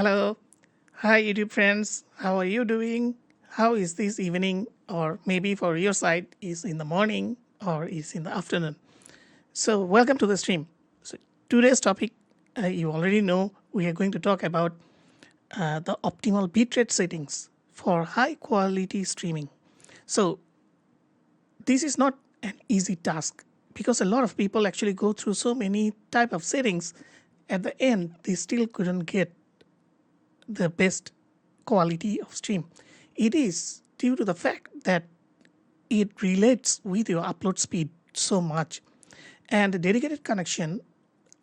Hello. Hi, YouTube friends. How are you doing? How is this evening? Or maybe for your side, is in the morning or is in the afternoon. So, welcome to the stream. So, today's topic, you already know, we are going to talk about the optimal bitrate settings for high quality streaming. So, this is not an easy task because a lot of people actually go through so many type of settings. At the end, they still couldn't get the best quality of stream. It is due to the fact that it relates with your upload speed so much. And the dedicated connection,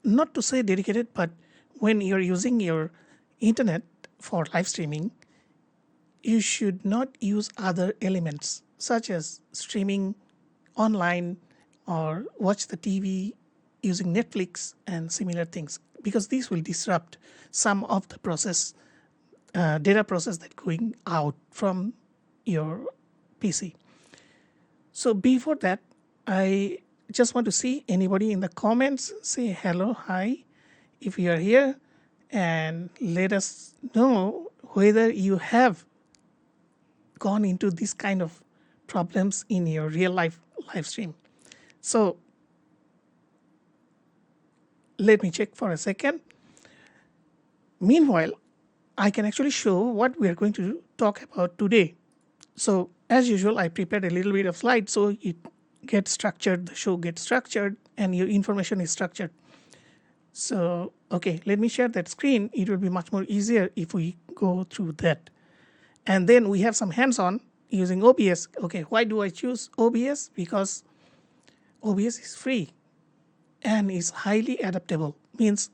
not to say dedicated, but when you're using your internet for live streaming, you should not use other elements such as streaming online or watch the TV using Netflix and similar things, because these will disrupt some of the data process that going out from your PC. So before that, I just want to see anybody in the comments say hello, hi, if you are here, and let us know whether you have gone into this kind of problems in your real life live stream. So let me check for a second. Meanwhile, I can actually show what we are going to talk about today. So as usual, I prepared a little bit of slides so it gets structured, the show gets structured, and your information is structured. So, okay, let me share that screen. It will be much more easier if we go through that. And then we have some hands-on using OBS. Okay, why do I choose OBS? Because OBS is free and is highly adaptable. Means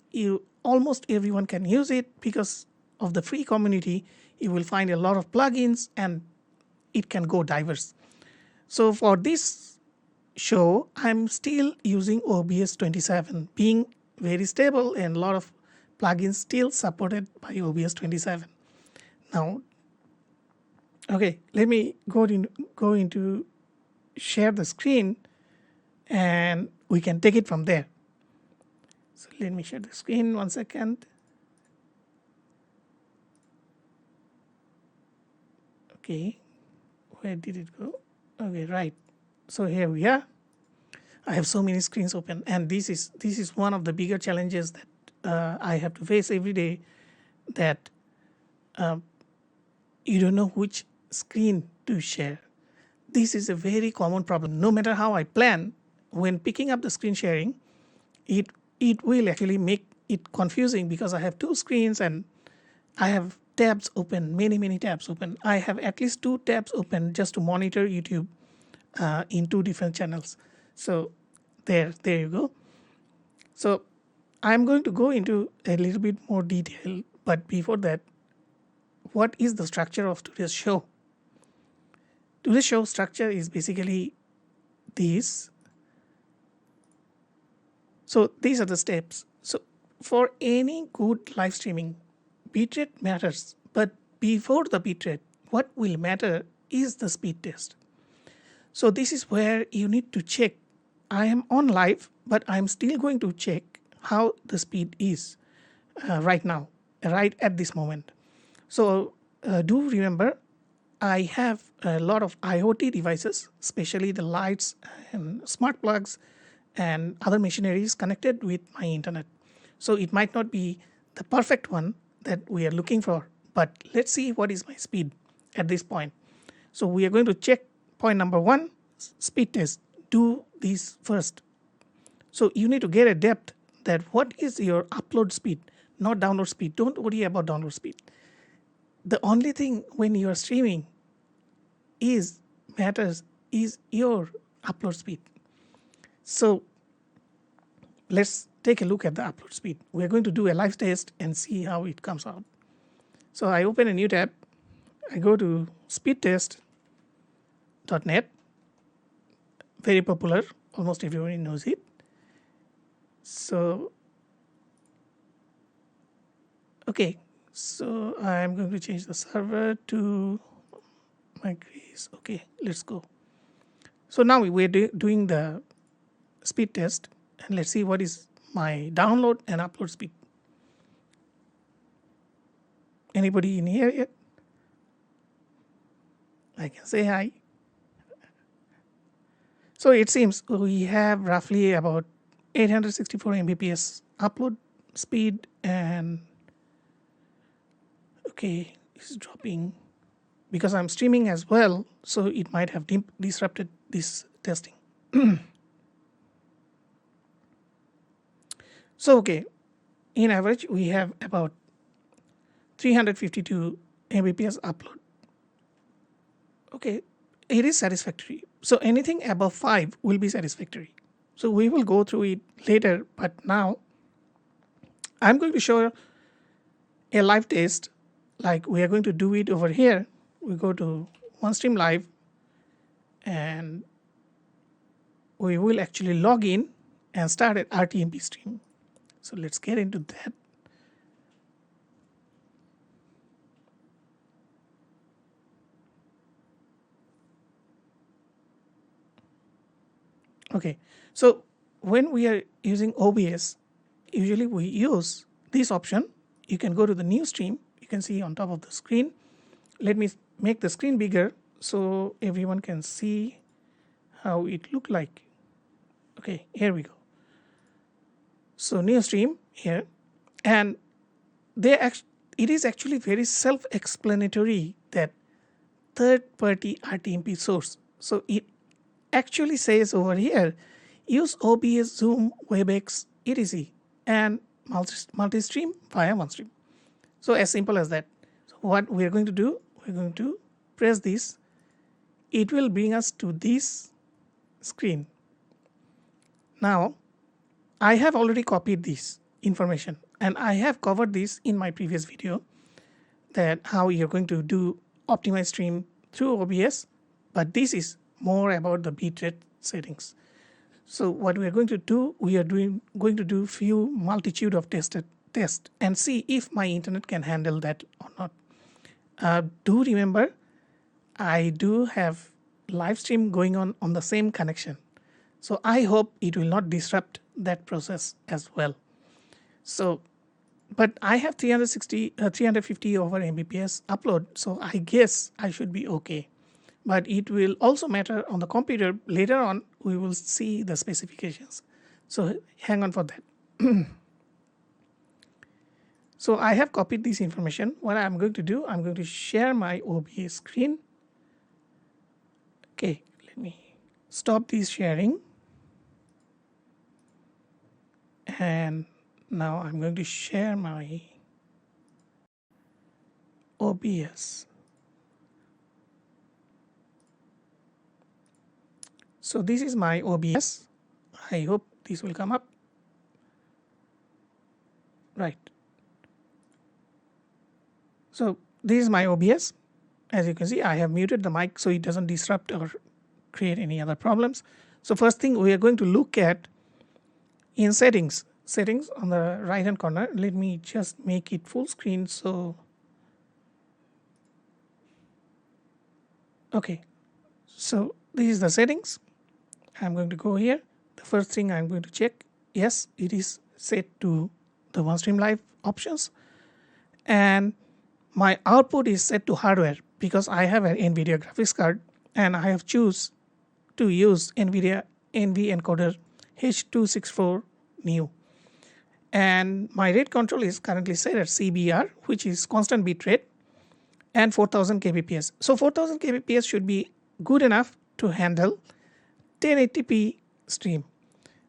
almost everyone can use it. Because of the free community, you will find a lot of plugins and it can go diverse. So for this show, I'm still using OBS 27, being very stable, and a lot of plugins still supported by OBS 27. Now, okay, let me go into share the screen and we can take it from there. So let me share the screen 1 second. Okay, where did it go? Okay, right. So here we are. I have so many screens open, and this is one of the bigger challenges that I have to face every day, that you don't know which screen to share. This is a very common problem. No matter how I plan, when picking up the screen sharing, it will actually make it confusing because I have two screens and I have tabs open, many tabs open. I have at least 2 tabs open just to monitor YouTube in 2 different channels. So there you go. So I'm going to go into a little bit more detail, but before that, what is the structure of today's show? Today's show structure is basically this. So these are the steps. So for any good live streaming, bitrate matters, but before the bitrate, what will matter is the speed test. So this is where you need to check. I am on live, but I'm still going to check how the speed is right now, right at this moment. So do remember, I have a lot of IoT devices, especially the lights and smart plugs and other machineries connected with my internet. So it might not be the perfect one that we are looking for, but let's see what is my speed at this point. So we are going to check point number 1, speed test. Do this first. So you need to get a depth that what is your upload speed, not download speed. Don't worry about download speed. The only thing when you are streaming matters is your upload speed. So let's take a look at the upload speed. We're going to do a live test and see how it comes out. So I open a new tab. I go to speedtest.net. Very popular. Almost everybody knows it. So, okay. So I'm going to change the server to my Greece. Okay, let's go. So now we're doing the speed test, and let's see what is my download and upload speed. Anybody in here yet? I can say hi. So it seems we have roughly about 864 Mbps upload speed, and okay, it's dropping because I'm streaming as well, so it might have disrupted this testing. So okay, in average we have about 352 Mbps upload. Okay, it is satisfactory. So anything above 5 will be satisfactory. So we will go through it later, but now I'm going to show a live test, like we are going to do it over here. We go to OneStream Live and we will actually log in and start an RTMP stream. So let's get into that. Okay, so when we are using OBS, usually we use this option. You can go to the new stream. You can see on top of the screen. Let me make the screen bigger so everyone can see how it look like. Okay, here we go. So new stream here, and it is actually very self-explanatory that third-party RTMP source. So it actually says over here, use OBS, Zoom, WebEx, etc. and multi-stream via OneStream. So as simple as that. So what we are going to do, we're going to press this. It will bring us to this screen. Now, I have already copied this information and I have covered this in my previous video, that how you're going to do optimize stream through OBS, but this is more about the bitrate settings. So what we are going to do, we are going to do few multitude of tests and see if my internet can handle that or not. Do remember, I do have live stream going on the same connection. So I hope it will not disrupt that process as well. So, but I have 350 over Mbps upload, so I guess I should be okay. But it will also matter on the computer. Later on, we will see the specifications. So hang on for that. So I have copied this information. What I'm going to do, I'm going to share my OBS screen. Okay, let me stop this sharing. And now I'm going to share my OBS. So this is my OBS. I hope this will come up. Right. So this is my OBS. As you can see, I have muted the mic so it doesn't disrupt or create any other problems. So first thing we are going to look at in settings on the right hand corner. Let me just make it full screen. So okay, so this is the settings. I'm going to go here. The first thing I'm going to check, yes, it is set to the OneStream Live options, and my output is set to hardware because I have an NVIDIA graphics card and I have choose to use NVIDIA NV encoder H264 new. And my rate control is currently set at CBR, which is constant bit rate, and 4000 kbps. So 4000 kbps should be good enough to handle 1080p stream.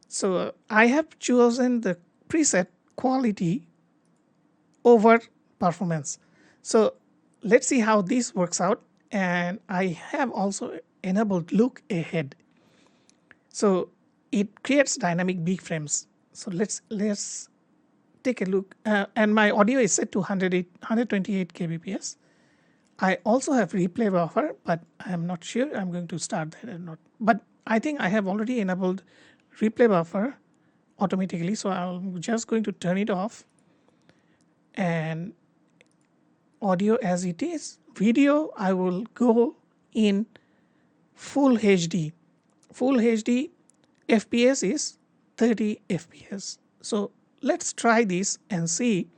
So I have chosen the preset quality over performance. So let's see how this works out. And I have also enabled look ahead. So it creates dynamic big frames. So let's take a look. And my audio is set to 128 kbps. I also have replay buffer, but I am not sure I'm going to start that or not. But I think I have already enabled replay buffer automatically. So I'm just going to turn it off. And audio as it is. Video, I will go in full HD. Full HD FPS is 30 FPS. So let's try this and see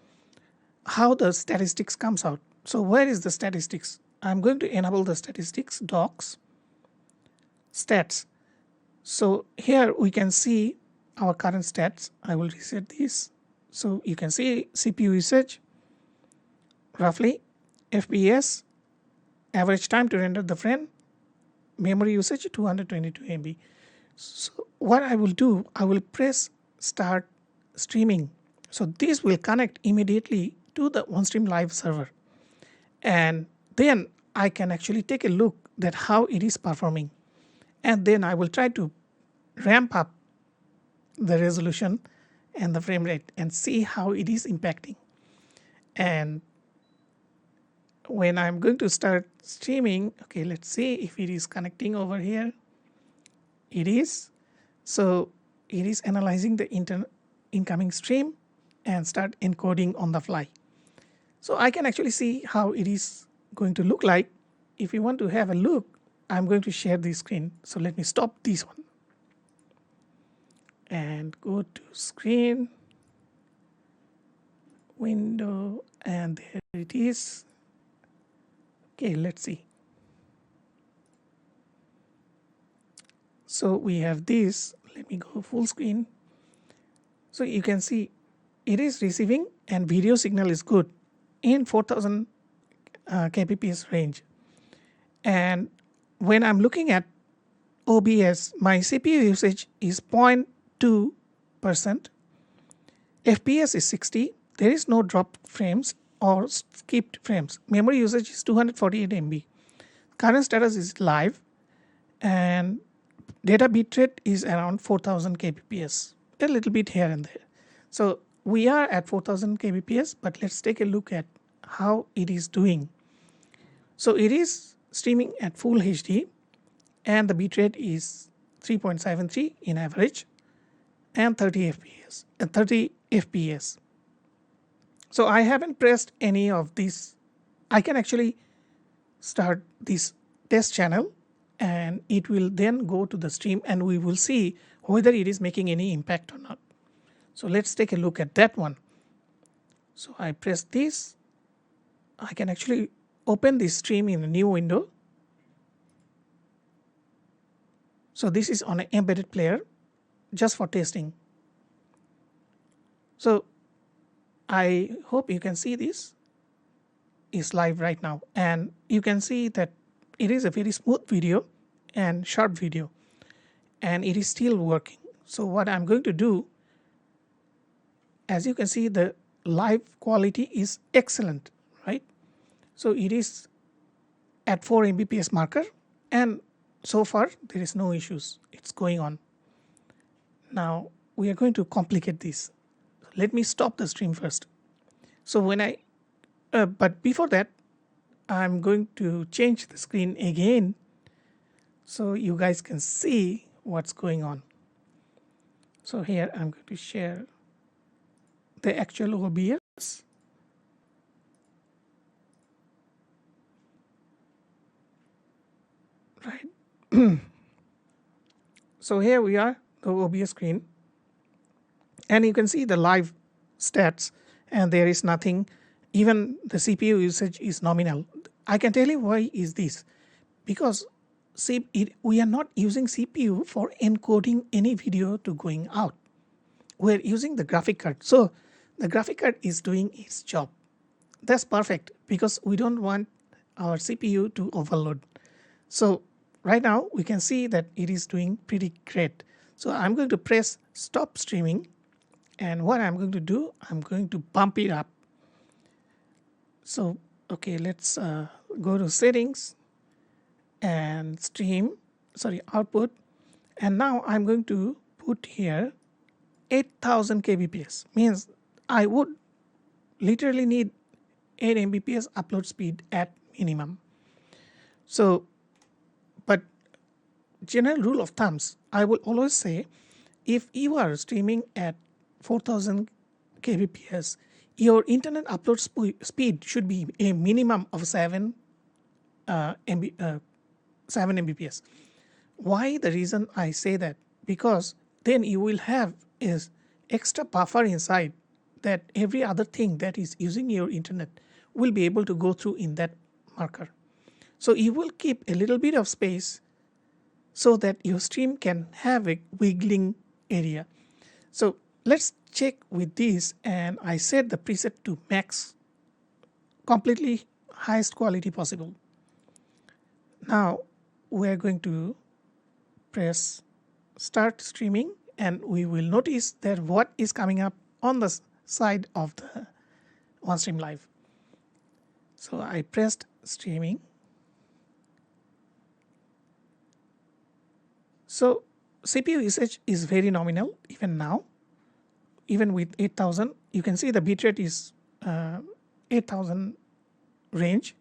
how the statistics comes out. So where is the statistics? I'm going to enable the statistics, docs, stats. So here we can see our current stats. I will reset this. So you can see CPU usage, roughly, FPS, average time to render the frame, memory usage 222 MB. So what I will do, I will press start streaming. So this will connect immediately to the OneStream live server. And then I can actually take a look at how it is performing. And then I will try to ramp up the resolution and the frame rate and see how it is impacting. And when I'm going to start streaming, okay, let's see if it is connecting over here. It is. So it is analyzing the incoming stream and start encoding on the fly. So I can actually see how it is going to look like. If you want to have a look, I'm going to share the screen. So let me stop this one and go to screen, window, and there it is. Okay, let's see. So we have this. Let me go full screen. So you can see it is receiving and video signal is good in 4000 kbps range. And when I'm looking at OBS, my CPU usage is 0.2%. FPS is 60. There is no drop frames or skipped frames. Memory usage is 248 MB. Current status is live, and data bitrate is around 4000 kbps, a little bit here and there. So we are at 4000 kbps, but let's take a look at how it is doing. So it is streaming at full HD, and the bitrate is 3.73 in average, and 30 FPS. So I haven't pressed any of these. I can actually start this test channel, and it will then go to the stream, and we will see whether it is making any impact or not. So let's take a look at that one. So I press this. I can actually open this stream in a new window. So this is on an embedded player just for testing. So I hope you can see this is live right now, and you can see that it is a very smooth video and sharp video, and it is still working. So what I'm going to do, as you can see, the live quality is excellent, right? So it is at 4 Mbps marker, and so far there is no issues. It's going on. Now we are going to complicate this. Let me stop the stream first. So when but before that, I'm going to change the screen again so you guys can see what's going on. So here I'm going to share the actual OBS. Right. So here we are, the OBS screen, and you can see the live stats, and there is nothing. Even the CPU usage is nominal. I can tell you why is this, because we are not using CPU for encoding any video to going out. We're using the graphic card. So the graphic card is doing its job. That's perfect, because we don't want our CPU to overload. So right now we can see that it is doing pretty great. So I'm going to press stop streaming, and what I'm going to do, I'm going to bump it up. So okay, let's go to settings and output, and now I'm going to put here 8000 kbps. Means I would literally need 8 Mbps upload speed at minimum. So, but general rule of thumbs, I will always say, if you are streaming at 4000 kbps, your internet upload speed should be a minimum of 7 Mbps. Why the reason I say that? Because then you will have is extra buffer inside that every other thing that is using your internet will be able to go through in that marker. So you will keep a little bit of space so that your stream can have a wiggling area. So let's check with this, and I set the preset to max, completely highest quality possible. Now we are going to press start streaming, and we will notice that what is coming up on the side of the OneStream Live. So I pressed streaming. So CPU usage is very nominal even now. Even with 8000, you can see the bitrate is 8000 range.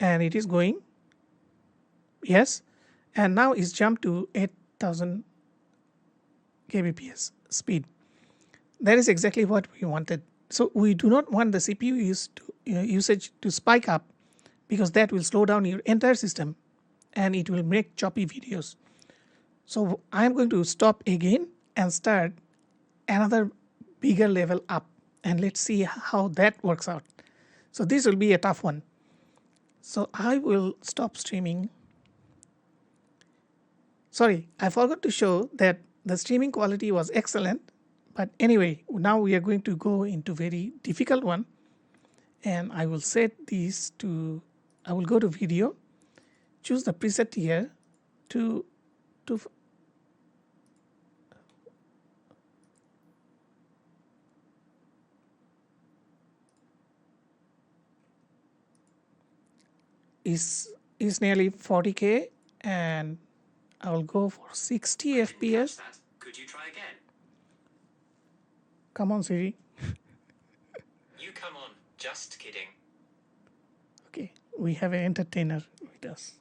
And it is going, yes, and now it's jumped to 8000 kbps speed. That is exactly what we wanted. So we do not want the CPU usage to spike up, because that will slow down your entire system and it will make choppy videos. So I'm going to stop again and start another bigger level up, and let's see how that works out. So this will be a tough one. So I will stop streaming. Sorry, I forgot to show that the streaming quality was excellent. But anyway, now we are going to go into very difficult one. And I will set these to, I will go to video, choose the preset here to is nearly 40K, and I will go for 60 FPS. Could you try again? Come on, Siri. You come on, just kidding. Okay, we have an entertainer with us.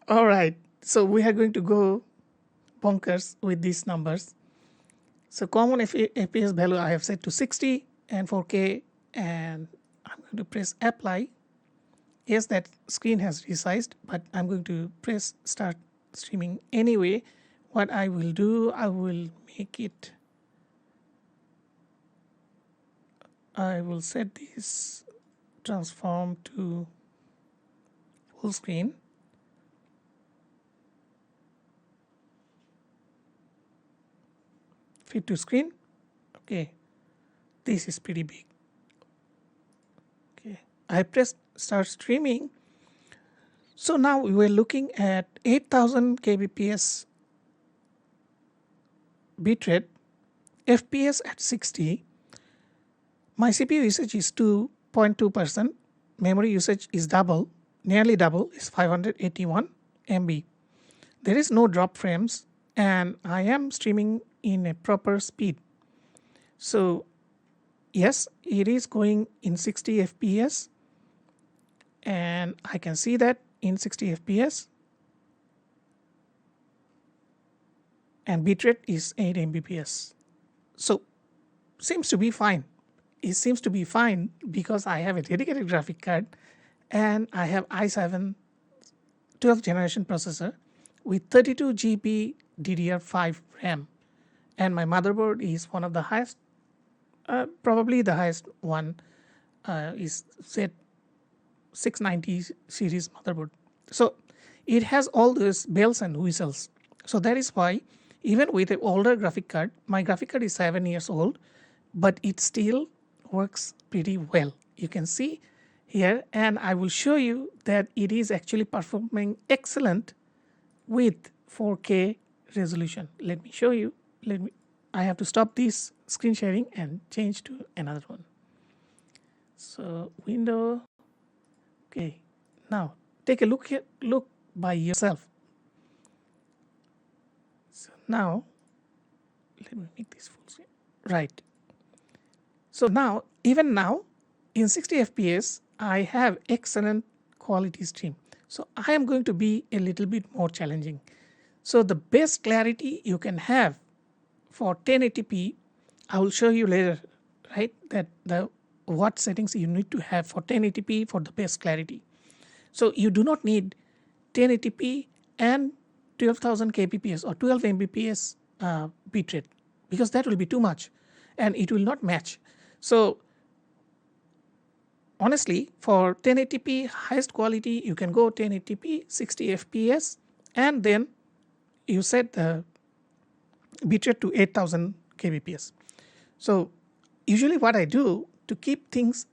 All right, so we are going to go bonkers with these numbers. So common FPS value I have set to 60 and 4K, and I'm going to press apply. Yes, that screen has resized, but I'm going to press start streaming anyway. What I will do, I will make it, I will set this transform to full screen. Fit to screen. Okay, this is pretty big. Okay, I pressed start streaming. So now we were looking at 8000 kbps bitrate, FPS at 60. My CPU usage is 2.2%. Memory usage is double, nearly double, is 581 MB. There is no drop frames, and I am streaming in a proper speed. So yes, it is going in 60 FPS, and I can see that in 60 FPS, and bitrate is 8 Mbps. So seems to be fine. It seems to be fine because I have a dedicated graphic card and I have i7 12th generation processor with 32 GB DDR5 RAM, and my motherboard is one of the highest, probably the highest one, is Z690 series motherboard. So it has all those bells and whistles. So that is why even with an older graphic card, my graphic card is 7 years old, but it still works pretty well. You can see here, and I will show you that it is actually performing excellent with 4K resolution. Let me show you. I have to stop this screen sharing and change to another one. So window. Okay, now take a look by yourself. So now let me make this full screen. Right. So now, even now, in 60 FPS, I have excellent quality stream. So I am going to be a little bit more challenging. So the best clarity you can have for 1080p, I will show you later, right? That what settings you need to have for 1080p for the best clarity. So you do not need 1080p and 12,000 kbps or 12 mbps bitrate, because that will be too much and it will not match. So honestly, for 1080p highest quality, you can go 1080p 60 fps, and then you set the bitrate to 8,000 kbps. So usually what I do to keep things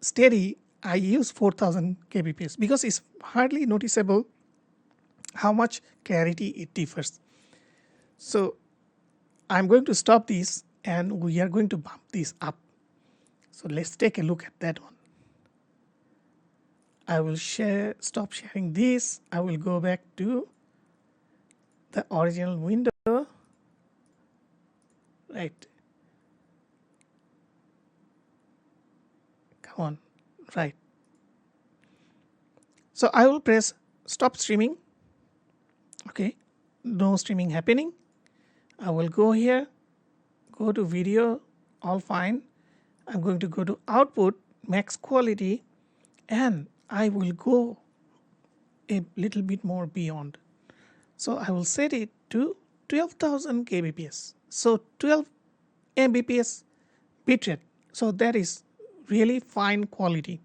steady, I use 4,000 kbps because it's hardly noticeable how much clarity it differs. So I'm going to stop this and we are going to bump this up. So let's take a look at that one. I will stop sharing this. I will go back to the original window. Right. Come on. Right. So I will press stop streaming. Okay. No streaming happening. I will go here, go to video, all fine. I'm going to go to output, max quality, and I will go a little bit more beyond. So I will set it to 12,000 kbps. So 12 mbps bitrate. So that is really fine quality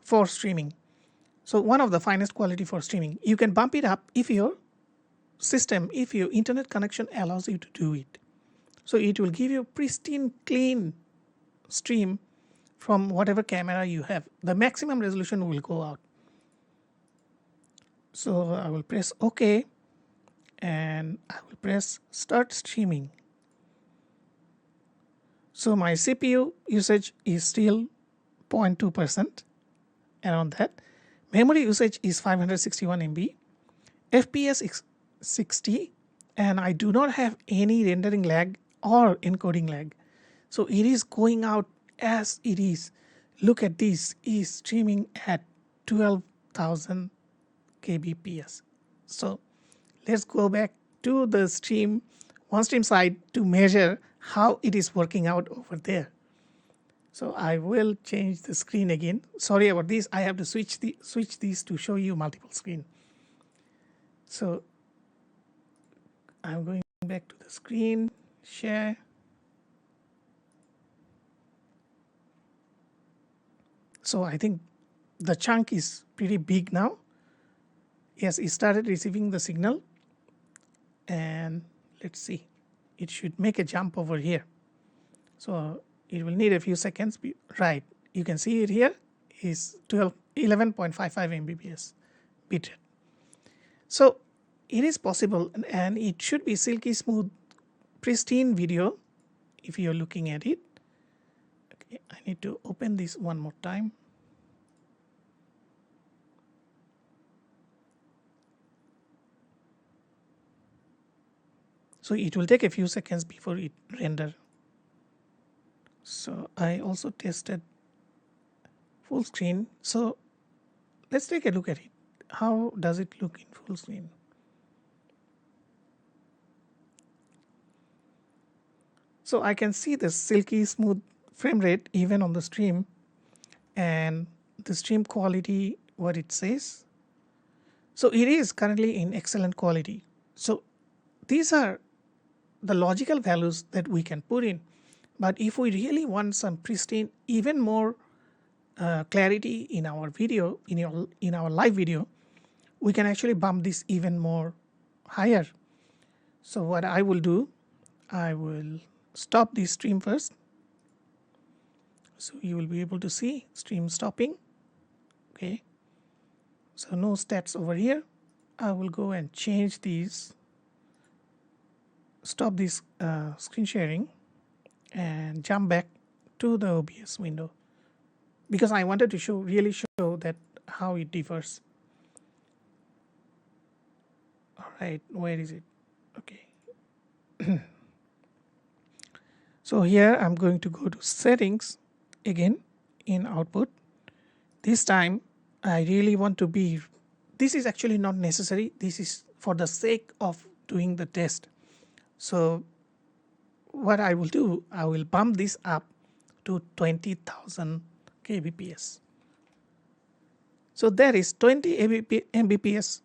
for streaming. So one of the finest quality for streaming. You can bump it up if your system, if your internet connection allows you to do it. So it will give you pristine, clean stream from whatever camera you have. The maximum resolution will go out. So I will press OK and I will press start streaming. So my CPU usage is still 0.2%, around that. Memory usage is 561 MB. FPS is 60, and I do not have any rendering lag or encoding lag. So it is going out as it is. Look at this, is streaming at 12,000 kbps. So let's go back to the stream, OneStream side to measure how it is working out over there. So I will change the screen again. Sorry about this. I have to switch these to show you multiple screen. So I'm going back to the screen, share. So I think the chunk is pretty big now. Yes, it started receiving the signal, and let's see, it should make a jump over here. So it will need a few seconds. Right, you can see it here is 11.55 mbps bitrate. So it is possible, and it should be silky smooth, pristine video if you're looking at it. Okay, I need to open this one more time. So it will take a few seconds before it render. So I also tested full screen. So let's take a look at it. How does it look in full screen? So I can see the silky smooth frame rate even on the stream, and the stream quality, what it says. So it is currently in excellent quality. So these are the logical values that we can put in. But if we really want some pristine, even more clarity in our video, in our live video, we can actually bump this even more higher. So what I will do, I will stop this stream first. So you will be able to see stream stopping. Okay. So no stats over here. I will go and change these, stop this screen sharing and jump back to the OBS window, because I wanted to really show that how it differs. All right, where is it? Okay. So here I'm going to go to settings again in output. This time I really want to be, this is actually not necessary. This is for the sake of doing the test. So what I will do, I will bump this up to 20,000 kbps. So there is 20 mbps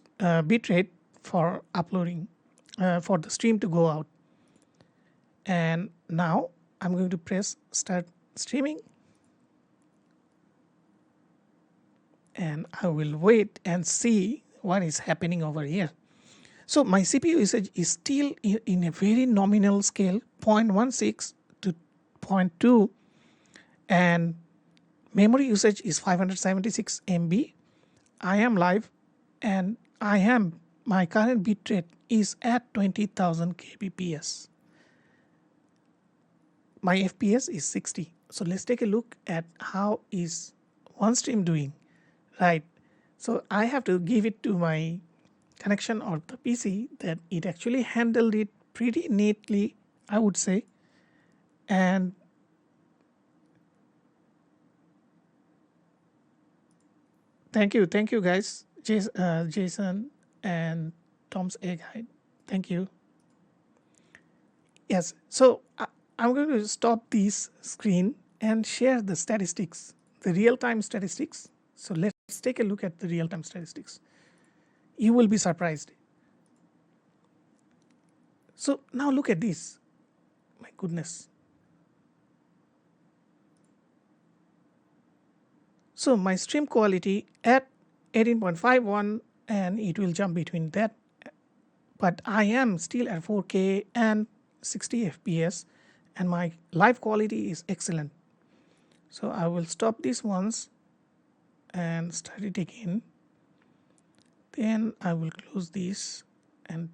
bitrate for uploading, for the stream to go out. And now I'm going to press start streaming, and I will wait and see what is happening over here. So my CPU usage is still in a very nominal scale, 0.16 to 0.2, and memory usage is 576 MB. I am live, and my current bitrate is at 20,000 kbps. My FPS is 60. So let's take a look at how is OneStream doing, right? So I have to give it to my connection or the PC that it actually handled it pretty neatly, I would say. And thank you guys, Jason and Tom's Egg Hide. Thank you. Yes, so I'm going to stop this screen and share the statistics, the real-time statistics. So let's take a look at the real-time statistics. You will be surprised. So now look at this. My goodness. So my stream quality at 18.51, and it will jump between that. But I am still at 4K and 60 FPS, and my live quality is excellent. So I will stop this once and start it again. Then I will close this and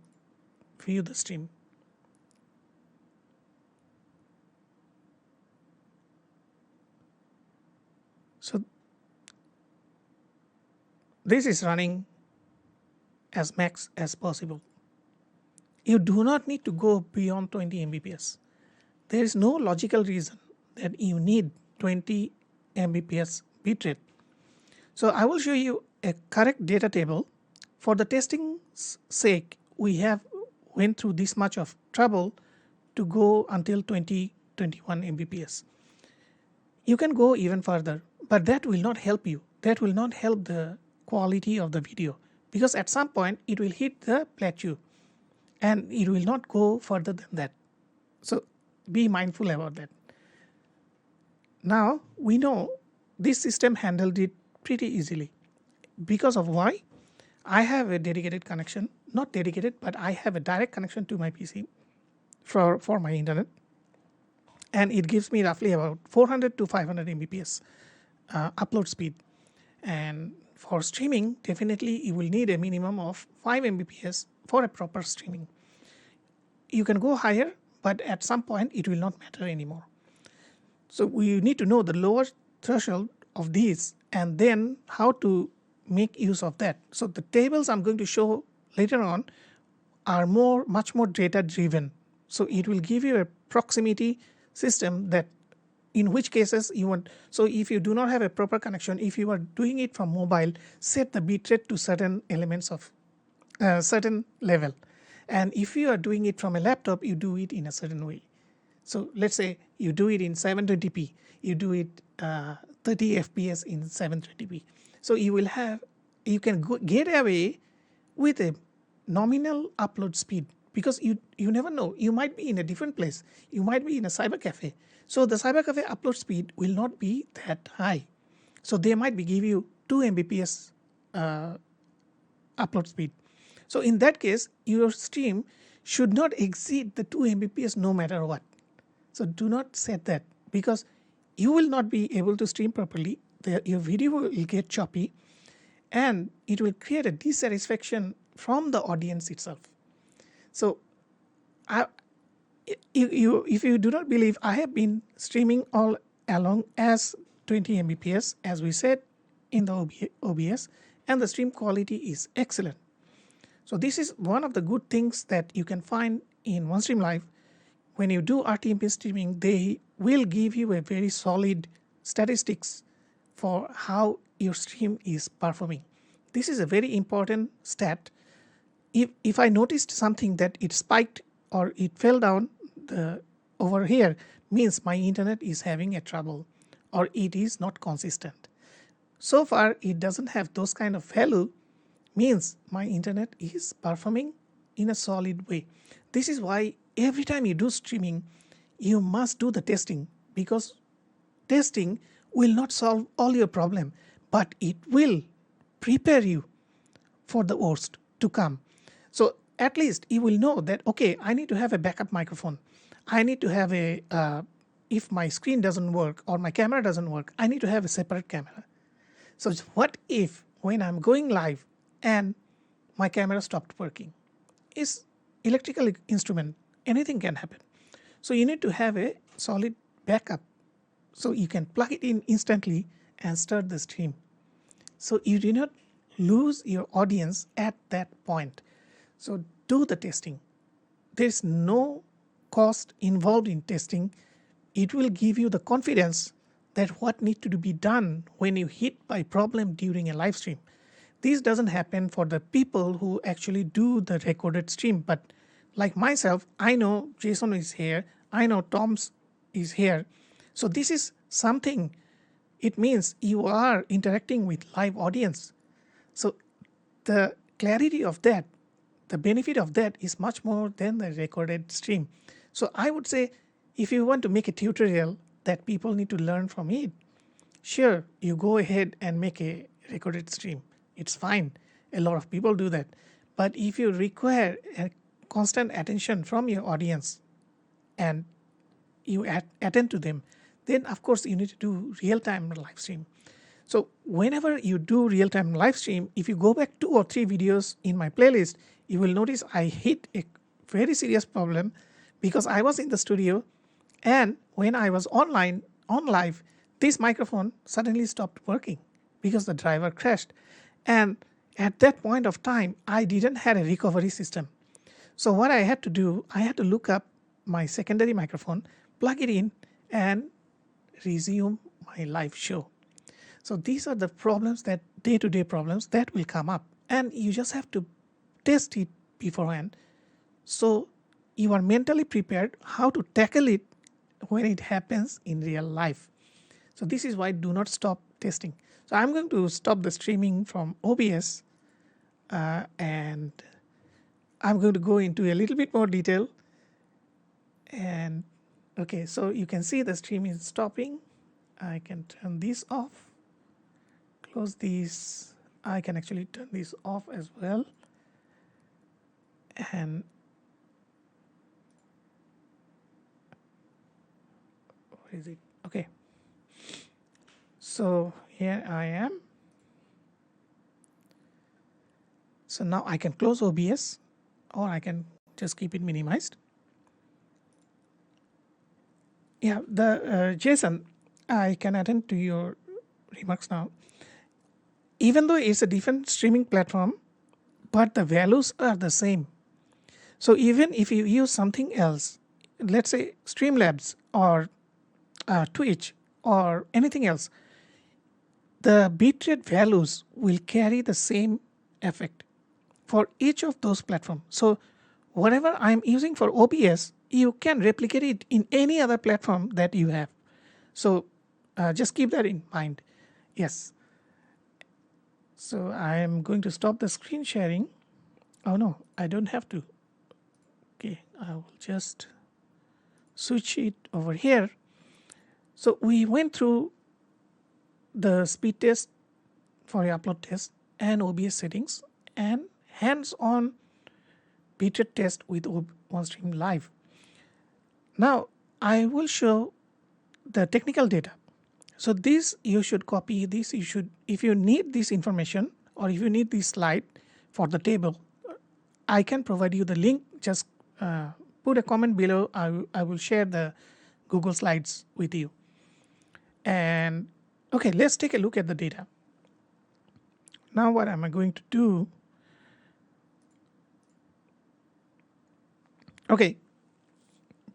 view the stream. So this is running as max as possible. You do not need to go beyond 20 Mbps. There is no logical reason that you need 20 Mbps bitrate. So I will show you a correct data table. For the testing's sake, we have went through this much of trouble to go until 21 Mbps. You can go even further, but that will not help you. That will not help the quality of the video, because at some point it will hit the plateau and it will not go further than that. So be mindful about that. Now we know this system handled it pretty easily. Because of why? I have a dedicated connection, not dedicated, but I have a direct connection to my PC for my internet, and it gives me roughly about 400 to 500 Mbps upload speed. And for streaming, definitely you will need a minimum of 5 Mbps for a proper streaming. You can go higher, but at some point it will not matter anymore. So we need to know the lower threshold of these and then how to make use of that. So the tables I'm going to show later on are much more data driven. So it will give you a proximity system that in which cases you want. So if you do not have a proper connection, if you are doing it from mobile, set the bitrate to certain elements of certain level. And if you are doing it from a laptop, you do it in a certain way. So let's say you do it in 720p, you do it 30 FPS in 720p. So you can get away with a nominal upload speed, because you never know. You might be in a different place. You might be in a cyber cafe. So the cyber cafe upload speed will not be that high. So they might give you 2 Mbps upload speed. So in that case, your stream should not exceed the 2 Mbps no matter what. So do not set that, because you will not be able to stream properly. Your video will get choppy, and it will create a dissatisfaction from the audience itself. So if you do not believe, I have been streaming all along as 20 Mbps, as we said in the OBS, and the stream quality is excellent. So this is one of the good things that you can find in OneStream Live. When you do RTMP streaming, they will give you a very solid statistics for how your stream is performing. This is a very important stat. If I noticed something that it spiked or it fell down over here, means my internet is having a trouble or it is not consistent. So far it doesn't have those kind of value, means my internet is performing in a solid way. This is why every time you do streaming, you must do the testing, because testing will not solve all your problem, but it will prepare you for the worst to come. So at least you will know that, okay, I need to have a backup microphone. I need to have if my screen doesn't work or my camera doesn't work, I need to have a separate camera. So what if when I'm going live and my camera stopped working? It's electrical instrument, anything can happen. So you need to have a solid backup so you can plug it in instantly and start the stream. So you do not lose your audience at that point. So do the testing. There's no cost involved in testing. It will give you the confidence that what needs to be done when you hit by problem during a live stream. This doesn't happen for the people who actually do the recorded stream, but like myself, I know Jason is here, I know Tom's is here. So this is something, it means you are interacting with live audience. So the clarity of that, the benefit of that is much more than the recorded stream. So I would say if you want to make a tutorial that people need to learn from it, sure, you go ahead and make a recorded stream. It's fine. A lot of people do that. But if you require a constant attention from your audience and you attend to them, then of course you need to do real-time live stream. So whenever you do real-time live stream, if you go back 2 or 3 videos in my playlist, you will notice I hit a very serious problem because I was in the studio and when I was online, on live, this microphone suddenly stopped working because the driver crashed. And at that point of time, I didn't have a recovery system. So what I had to do, I had to look up my secondary microphone, plug it in, and resume my live show. So these are the problems, that day-to-day problems that will come up, and you just have to test it beforehand so you are mentally prepared how to tackle it when it happens in real life. So this is why do not stop testing. So I'm going to stop the streaming from OBS and I'm going to go into a little bit more detail. And okay, so you can see the stream is stopping. I can turn this off, close these. I can actually turn this off as well. And where is it? Okay. So here I am. So now I can close OBS or I can just keep it minimized. Yeah, Jason, I can attend to your remarks now. Even though it's a different streaming platform, but the values are the same. So even if you use something else, let's say Streamlabs or Twitch or anything else, the bitrate values will carry the same effect for each of those platforms. So whatever I'm using for OBS, you can replicate it in any other platform that you have. So just keep that in mind. Yes. So I am going to stop the screen sharing. Oh no, I don't have to. Okay, I will just switch it over here. So we went through the speed test for your upload test and OBS settings and hands-on bitrate test with OneStream Live. Now I will show the technical data. So this you should copy, this you should, if you need this information or if you need this slide for the table, I can provide you the link. Just put a comment below. I will share the Google Slides with you. And okay, let's take a look at the data. Now what am I going to do? Okay,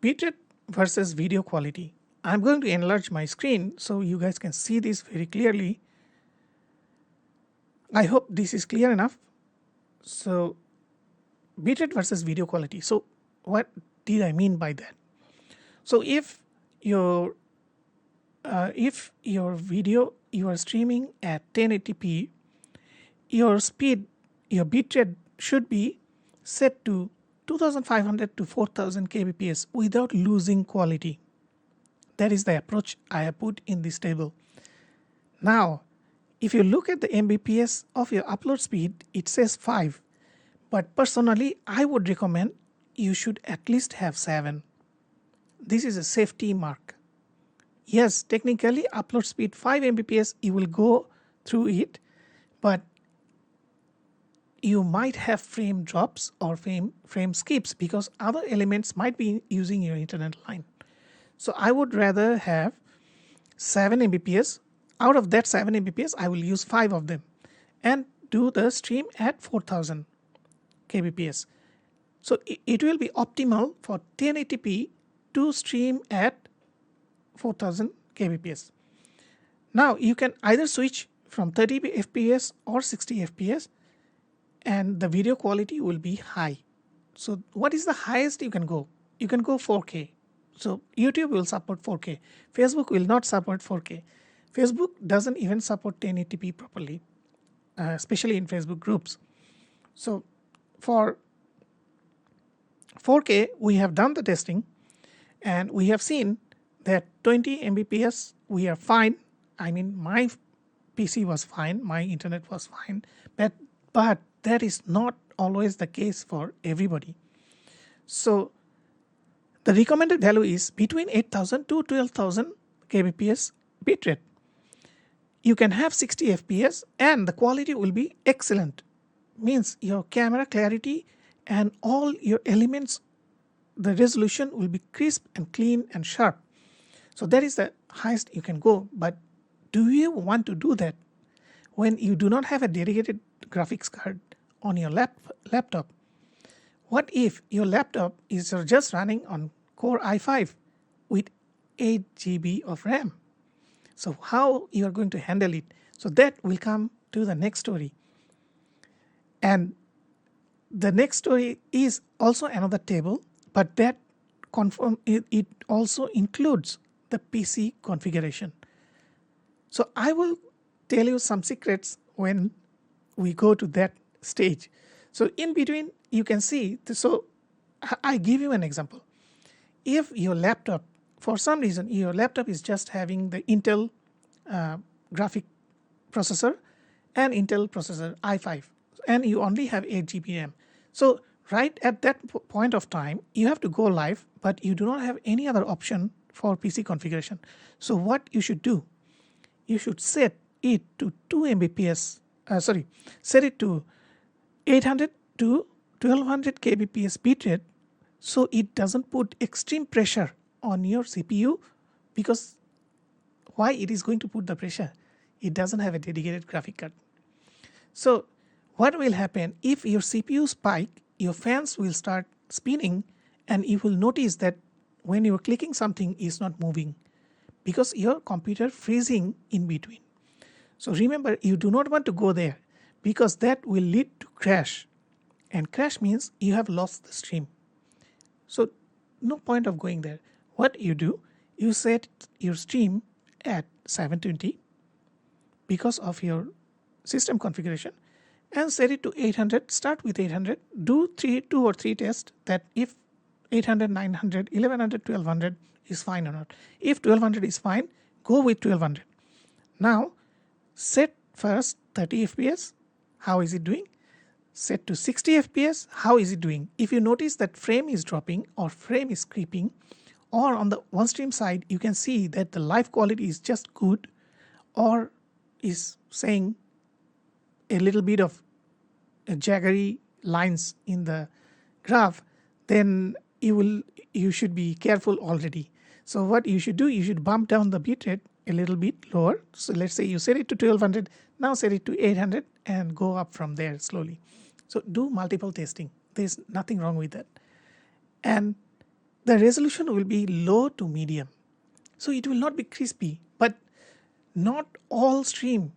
bitrate versus video quality. I'm going to enlarge my screen so you guys can see this very clearly. I hope this is clear enough. So bitrate versus video quality. So what did I mean by that? So if your video you are streaming at 1080p, your speed your bitrate should be set to 2500 to 4000 kbps without losing quality. That is the approach I have put in this table. Now, if you look at the Mbps of your upload speed, it says 5. But personally, I would recommend you should at least have 7. This is a safety mark. Yes, technically upload speed 5 Mbps, you will go through it, but you might have frame drops or frame skips because other elements might be using your internet line. So I would rather have 7 Mbps. Out of that 7 Mbps, I will use 5 of them and do the stream at 4000 kbps. So it will be optimal for 1080p to stream at 4000 kbps. Now you can either switch from 30 fps or 60 fps and the video quality will be high. So what is the highest you can go? You can go 4K. So YouTube will support 4K. Facebook will not support 4K. Facebook doesn't even support 1080p properly, especially in Facebook groups. So for 4K, we have done the testing and we have seen that 20 Mbps we are fine. I mean, my PC was fine, my internet was fine, but that is not always the case for everybody. So the recommended value is between 8000 to 12000 kbps bitrate. You can have 60 fps and the quality will be excellent. Means your camera clarity and all your elements, the resolution will be crisp and clean and sharp. So that is the highest you can go. But do you want to do that when you do not have a dedicated graphics card on your laptop? What if your laptop is just running on Core i5 with 8 GB of RAM? So how you are going to handle it? So that will come to the next story. And the next story is also another table, but that it also includes the PC configuration. So I will tell you some secrets when we go to that stage. So in between you can see, so I give you an example. If your laptop, for some reason your laptop is just having the Intel graphic processor and Intel processor i5 and you only have 8 GB RAM. So right at that point of time you have to go live, but you do not have any other option for PC configuration. So what you should do, you should set it to 2 Mbps, set it to 800 to 1200 kbps bitrate so it doesn't put extreme pressure on your CPU. Because why it is going to put the pressure? It doesn't have a dedicated graphic card. So what will happen if your CPU spike, your fans will start spinning and you will notice that when you are clicking something is not moving because your computer freezing in between. So remember, you do not want to go there because that will lead to crash, and crash means you have lost the stream. So no point of going there. What you do, you set your stream at 720 because of your system configuration and set it to 800. Start with 800. Do 2 or 3 tests that if 800, 900, 1100, 1200 is fine or not. If 1200 is fine, go with 1200. Now set first 30 fps. How is it doing? Set to 60 fps. How is it doing? If you notice that frame is dropping or frame is creeping, or on the OneStream side you can see that the live quality is just good or is saying a little bit of jaggery lines in the graph, then you should be careful already. So what you should do, you should bump down the bitrate a little bit lower. So let's say you set it to 1200, now set it to 800 and go up from there slowly. So do multiple testing. There's nothing wrong with that. And the resolution will be low to medium. So it will not be crispy, but not all stream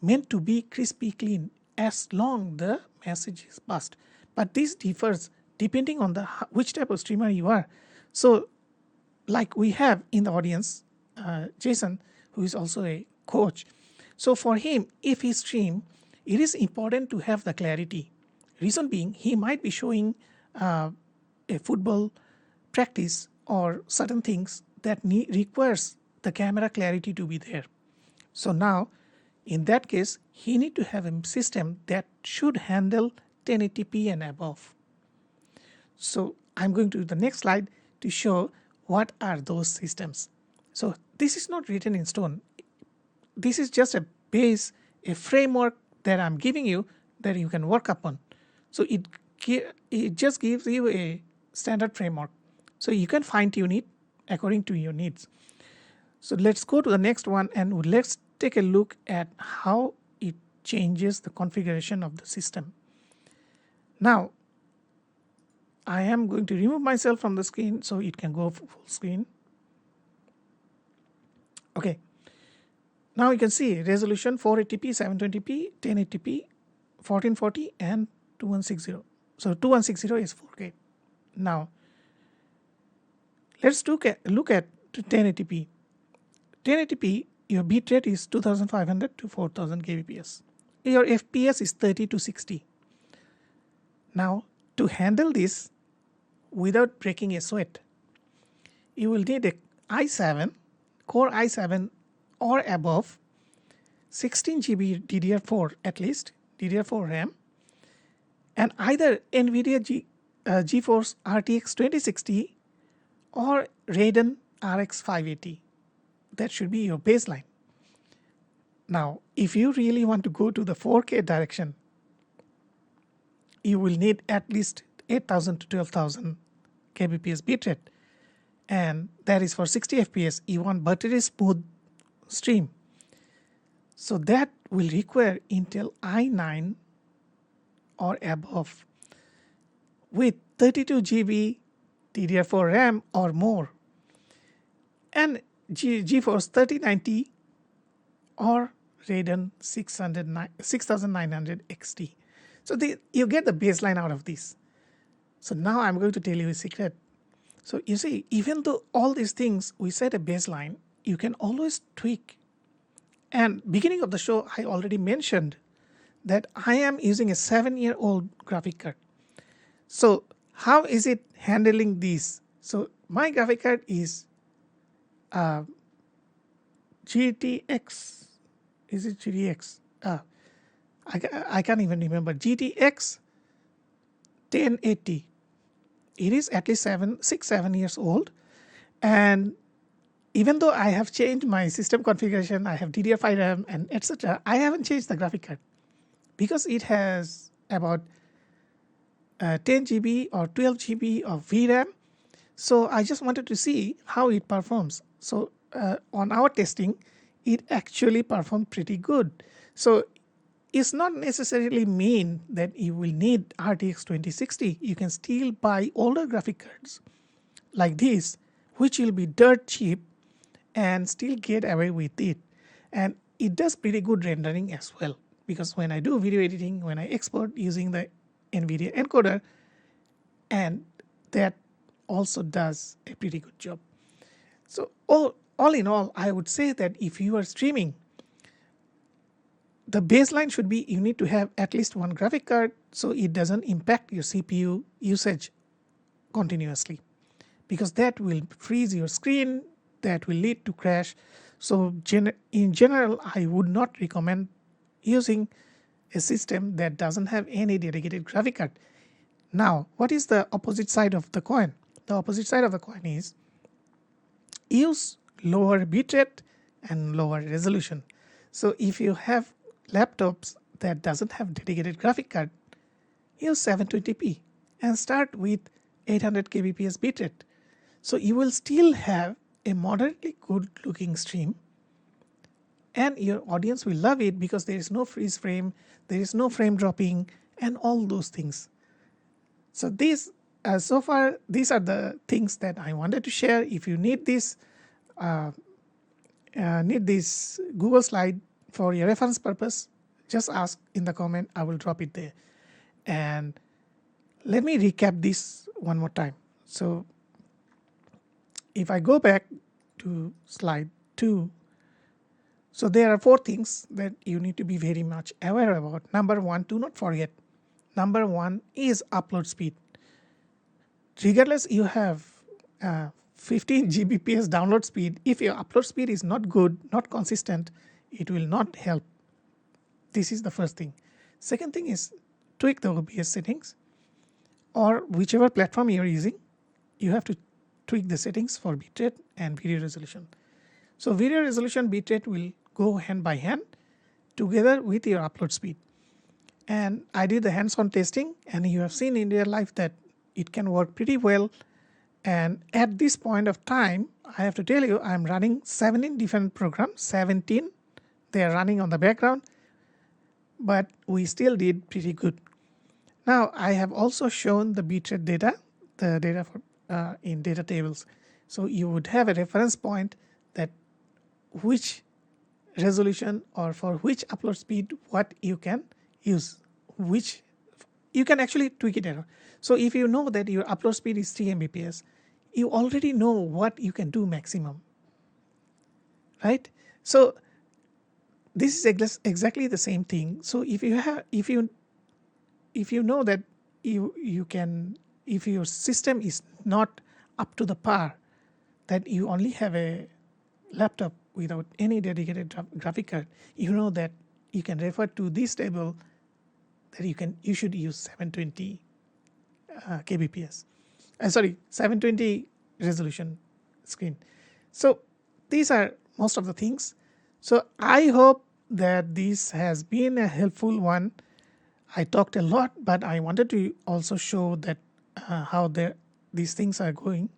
meant to be crispy clean as long the message is passed. But this differs depending on which type of streamer you are. So like we have in the audience, Jason, who is also a coach. So for him, if his stream it is important to have the clarity. Reason being, he might be showing a football practice or certain things that requires the camera clarity to be there. So now, in that case, he need to have a system that should handle 1080p and above. So I'm going to the next slide to show what are those systems. So this is not written in stone. This is just a base, a framework that I'm giving you that you can work upon. So it just gives you a standard framework. So you can fine tune it according to your needs. So let's go to the next one and let's take a look at how it changes the configuration of the system. Now, I am going to remove myself from the screen so it can go full screen. Okay. Now you can see resolution 480p, 720p, 1080p, 1440 and 2160. So 2160 is 4K. Now let's look at 1080p. 1080p, your bitrate is 2500 to 4000 kbps. Your FPS is 30 to 60. Now to handle this without breaking a sweat, you will need a i7, Core i7 or above, 16 GB DDR4 at least, DDR4 RAM, and either NVIDIA GeForce RTX 2060 or Radeon RX 580. That should be your baseline. Now, if you really want to go to the 4K direction, you will need at least 8000 to 12,000 kbps bitrate, and that is for 60 fps. You want buttery smooth stream. So that will require Intel i9 or above with 32 GB DDR4 RAM or more, and GeForce 3090 or Radeon 6900 XT. So you get the baseline out of this. So now I'm going to tell you a secret. So you see, even though all these things we set a baseline, you can always tweak. And beginning of the show, I already mentioned that I am using a 7-year-old graphic card. So how is it handling these? So my graphic card is GTX. Is it GTX? I can't even remember. GTX 1080. It is at least 7 years old, and even though I have changed my system configuration, I have DDR5 RAM and etc., I haven't changed the graphic card because it has about 10 GB or 12 GB of VRAM. So I just wanted to see how it performs. So on our testing, it actually performed pretty good. So it's not necessarily mean that you will need RTX 2060. You can still buy older graphic cards like this, which will be dirt cheap and still get away with it. And it does pretty good rendering as well, because when I do video editing, when I export using the NVIDIA encoder, and that also does a pretty good job. So all in all, I would say that if you are streaming, the baseline should be you need to have at least one graphic card so it doesn't impact your CPU usage continuously, because that will freeze your screen, that will lead to crash. So in general, I would not recommend using a system that doesn't have any dedicated graphic card. Now, what is the opposite side of the coin? The opposite side of the coin is use lower bitrate and lower resolution. So if you have laptops that doesn't have dedicated graphic card, use 720p and start with 800 kbps bitrate. So you will still have a moderately good looking stream, and your audience will love it because there is no freeze frame, there is no frame dropping, and all those things. So so far these are the things that I wanted to share. If you need this Google slide for your reference purpose, just ask in the comment. I will drop it there. And let me recap this one more time. So if I go back to slide 2, So there are 4 things that you need to be very much aware about. Number 1, do not forget. Number 1 is upload speed. Regardless you have 15 Gbps download speed, if your upload speed is not good, not consistent, it will not help. This is the first thing. Second thing is tweak the OBS settings, or whichever platform you are using, you have to tweak the settings for bitrate and video resolution. So video resolution, bitrate will go hand by hand together with your upload speed. And I did the hands-on testing, and you have seen in real life that it can work pretty well. And at this point of time, I have to tell you, I'm running 17 different programs, 17. They are running on the background, but we still did pretty good. Now, I have also shown the bitrate data, the data for, in data tables. So you would have a reference point that which resolution or for which upload speed, what you can use, which you can actually tweak it around. So if you know that your upload speed is 3 Mbps, you already know what you can do maximum, right? So this is exactly the same thing. So if you know that you can, if your system is not up to the par, that you only have a laptop without any dedicated graphic card, you know that you can refer to this table that you should use 720 kbps. 720 resolution screen. So these are most of the things. So I hope that this has been a helpful one. I talked a lot, but I wanted to also show that how these things are going.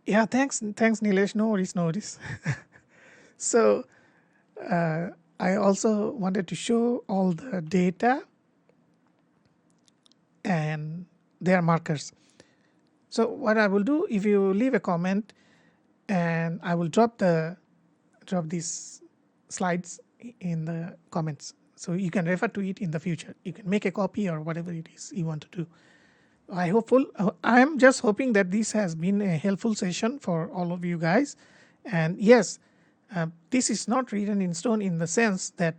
Yeah, thanks Nilesh. No worries. So I also wanted to show all the data and their markers. So what I will do, if you leave a comment, and I will drop these slides in the comments, so you can refer to it in the future. You can make a copy or whatever it is you want to do. I am just hoping that this has been a helpful session for all of you guys. And yes, this is not written in stone in the sense that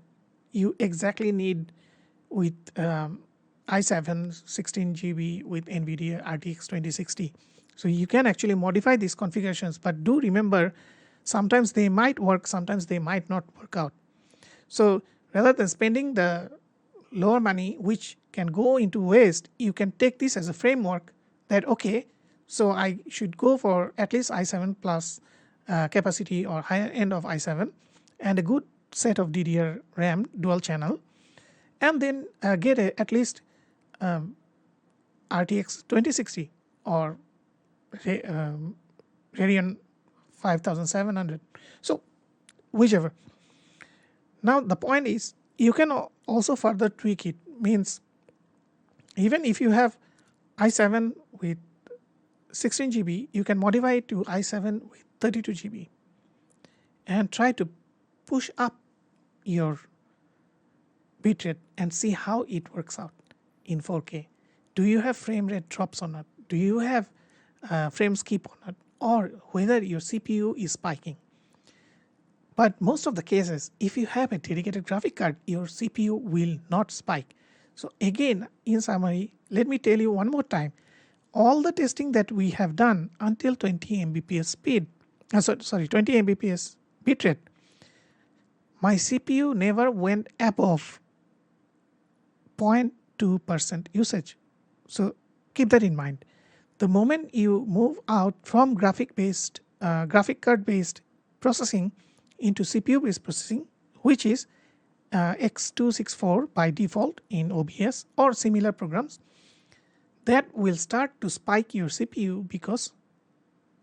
you exactly need with i7 16 GB with NVIDIA RTX 2060. So you can actually modify these configurations, but do remember, sometimes they might work, sometimes they might not work out. So rather than spending the lower money, which can go into waste, you can take this as a framework that, okay, so I should go for at least i7 plus capacity or higher end of i7 and a good set of DDR RAM dual channel, and then get at least RTX 2060 or Radeon 5700. So whichever. Now the point is, you can also further tweak it. Means even if you have i7 with 16 GB, you can modify it to i7 with 32 GB and try to push up your bitrate and see how it works out in 4K. Do you have frame rate drops or not? Do you have frame skip or not? Or whether your CPU is spiking. But most of the cases, if you have a dedicated graphic card, your CPU will not spike. So again, in summary, let me tell you one more time. All the testing that we have done until 20 Mbps speed, 20 Mbps bitrate, my CPU never went above 0.2% usage. So keep that in mind. The moment you move out from graphic card based processing into CPU based processing, which is X264 by default in OBS or similar programs, that will start to spike your CPU because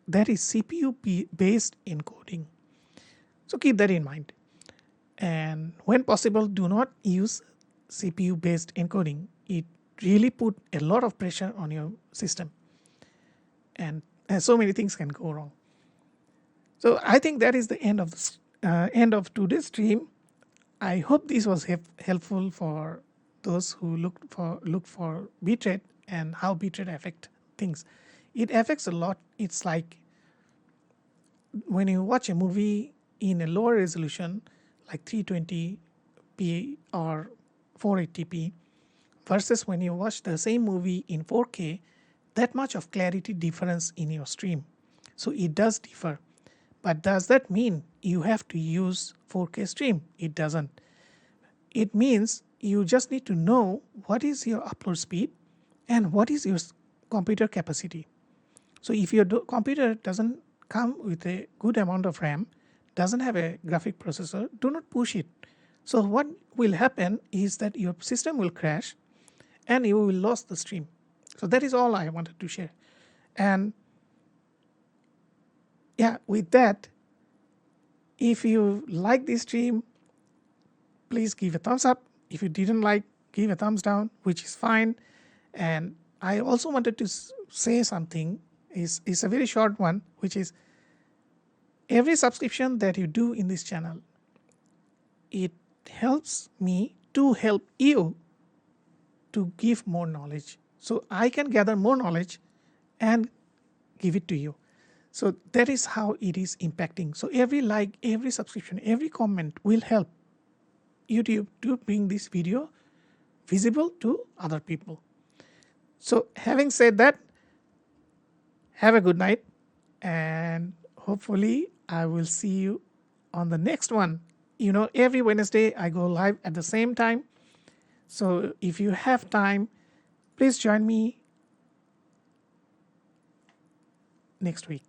that is CPU based encoding. So keep that in mind. And when possible, do not use CPU based encoding. It really put a lot of pressure on your system, and so many things can go wrong. So I think that is the end of today's stream. I hope this was helpful for those who look for bitrate and how bitrate affect things. It affects a lot. It's like when you watch a movie in a lower resolution like 320p or 480p versus when you watch the same movie in 4K, that much of clarity difference in your stream. So it does differ. But does that mean you have to use 4K stream? It doesn't. It means you just need to know what is your upload speed and what is your computer capacity. So if your computer doesn't come with a good amount of RAM, doesn't have a graphic processor, do not push it. So what will happen is that your system will crash and you will lose the stream. So that is all I wanted to share. And yeah, with that, if you like this stream, please give a thumbs up. If you didn't like, give a thumbs down, which is fine. And I also wanted to say something. Is a very short one, which is every subscription that you do in this channel, it helps me to help you to give more knowledge. So I can gather more knowledge and give it to you. So that is how it is impacting. So every like, every subscription, every comment will help YouTube to bring this video visible to other people. So having said that, have a good night and hopefully I will see you on the next one. You know, every Wednesday I go live at the same time. So if you have time, please join me next week.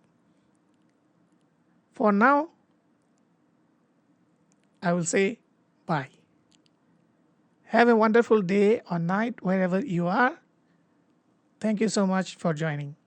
For now, I will say bye. Have a wonderful day or night wherever you are. Thank you so much for joining.